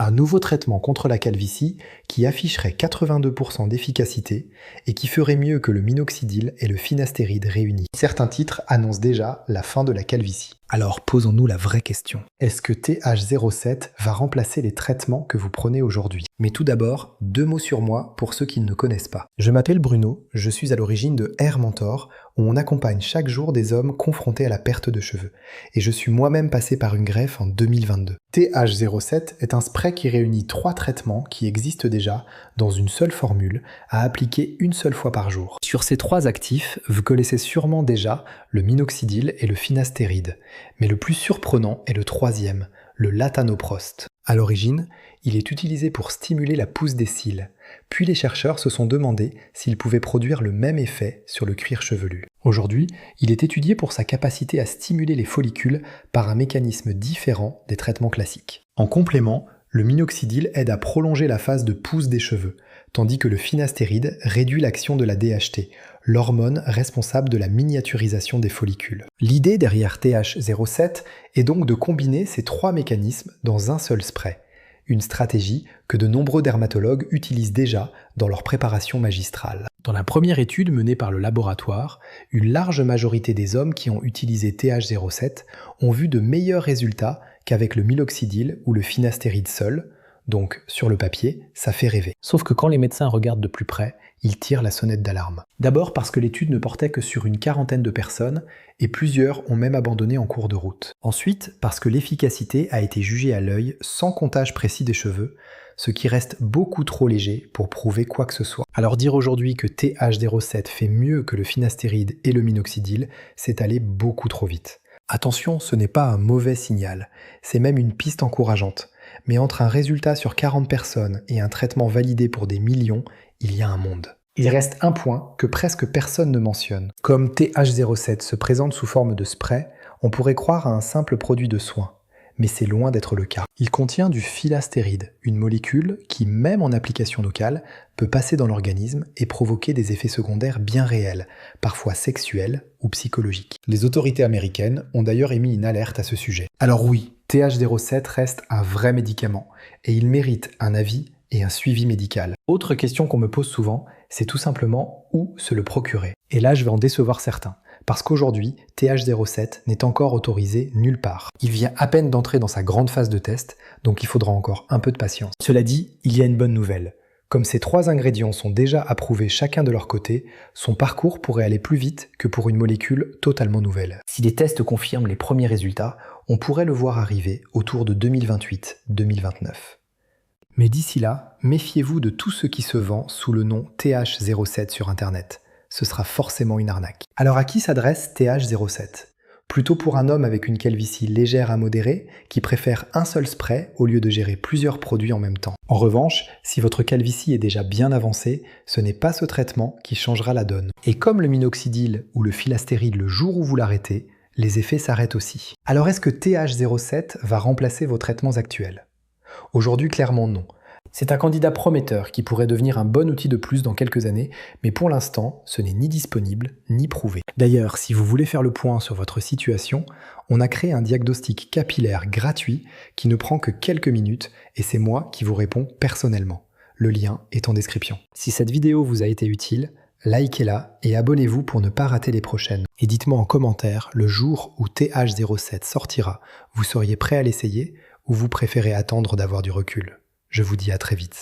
un nouveau traitement contre la calvitie qui afficherait 82% d'efficacité et qui ferait mieux que le minoxidil et le finastéride réunis. Certains titres annoncent déjà la fin de la calvitie. Alors posons-nous la vraie question. Est-ce que TH07 va remplacer les traitements que vous prenez aujourd'hui? Mais tout d'abord, 2 mots sur moi pour ceux qui ne me connaissent pas. Je m'appelle Bruno, je suis à l'origine de Hair Mentor, où on accompagne chaque jour des hommes confrontés à la perte de cheveux. Et je suis moi-même passé par une greffe en 2022. TH07 est un spray qui réunit 3 traitements qui existent déjà dans une seule formule, à appliquer une seule fois par jour. Sur ces 3 actifs, vous connaissez sûrement déjà le minoxidil et le finastéride. Mais le plus surprenant est le 3e, le latanoprost. À l'origine, il est utilisé pour stimuler la pousse des cils. Puis les chercheurs se sont demandé s'il pouvait produire le même effet sur le cuir chevelu. Aujourd'hui, il est étudié pour sa capacité à stimuler les follicules par un mécanisme différent des traitements classiques. En complément, le minoxidil aide à prolonger la phase de pousse des cheveux, tandis que le finastéride réduit l'action de la DHT, l'hormone responsable de la miniaturisation des follicules. L'idée derrière TH07 est donc de combiner ces 3 mécanismes dans un seul spray, une stratégie que de nombreux dermatologues utilisent déjà dans leur préparation magistrale. Dans la première étude menée par le laboratoire, une large majorité des hommes qui ont utilisé TH07 ont vu de meilleurs résultats qu'avec le minoxidil ou le finastéride seul, donc sur le papier, ça fait rêver. Sauf que quand les médecins regardent de plus près, ils tirent la sonnette d'alarme. D'abord parce que l'étude ne portait que sur une quarantaine de personnes, et plusieurs ont même abandonné en cours de route. Ensuite, parce que l'efficacité a été jugée à l'œil sans comptage précis des cheveux, ce qui reste beaucoup trop léger pour prouver quoi que ce soit. Alors dire aujourd'hui que TH07 fait mieux que le finastéride et le minoxidil, c'est aller beaucoup trop vite. Attention, ce n'est pas un mauvais signal, c'est même une piste encourageante. Mais entre un résultat sur 40 personnes et un traitement validé pour des millions, il y a un monde. Il reste un point que presque personne ne mentionne. Comme TH07 se présente sous forme de spray, on pourrait croire à un simple produit de soin. Mais c'est loin d'être le cas. Il contient du filastéride, une molécule qui, même en application locale, peut passer dans l'organisme et provoquer des effets secondaires bien réels, parfois sexuels ou psychologiques. Les autorités américaines ont d'ailleurs émis une alerte à ce sujet. Alors oui, TH07 reste un vrai médicament, et il mérite un avis et un suivi médical. Autre question qu'on me pose souvent, c'est tout simplement où se le procurer. Et là, je vais en décevoir certains. Parce qu'aujourd'hui, TH07 n'est encore autorisé nulle part. Il vient à peine d'entrer dans sa grande phase de test, donc il faudra encore un peu de patience. Cela dit, il y a une bonne nouvelle. Comme ces 3 ingrédients sont déjà approuvés chacun de leur côté, son parcours pourrait aller plus vite que pour une molécule totalement nouvelle. Si les tests confirment les premiers résultats, on pourrait le voir arriver autour de 2028-2029. Mais d'ici là, méfiez-vous de tout ce qui se vend sous le nom TH07 sur Internet. Ce sera forcément une arnaque. Alors à qui s'adresse TH07 ? Plutôt pour un homme avec une calvitie légère à modérée qui préfère un seul spray au lieu de gérer plusieurs produits en même temps. En revanche, si votre calvitie est déjà bien avancée, ce n'est pas ce traitement qui changera la donne. Et comme le minoxidil ou le filastéride le jour où vous l'arrêtez, les effets s'arrêtent aussi. Alors est-ce que TH07 va remplacer vos traitements actuels ? Aujourd'hui, clairement non. C'est un candidat prometteur qui pourrait devenir un bon outil de plus dans quelques années, mais pour l'instant, ce n'est ni disponible, ni prouvé. D'ailleurs, si vous voulez faire le point sur votre situation, on a créé un diagnostic capillaire gratuit qui ne prend que quelques minutes, et c'est moi qui vous réponds personnellement. Le lien est en description. Si cette vidéo vous a été utile, likez-la et abonnez-vous pour ne pas rater les prochaines. Et dites-moi en commentaire le jour où TH07 sortira, vous seriez prêt à l'essayer ou vous préférez attendre d'avoir du recul ? Je vous dis à très vite.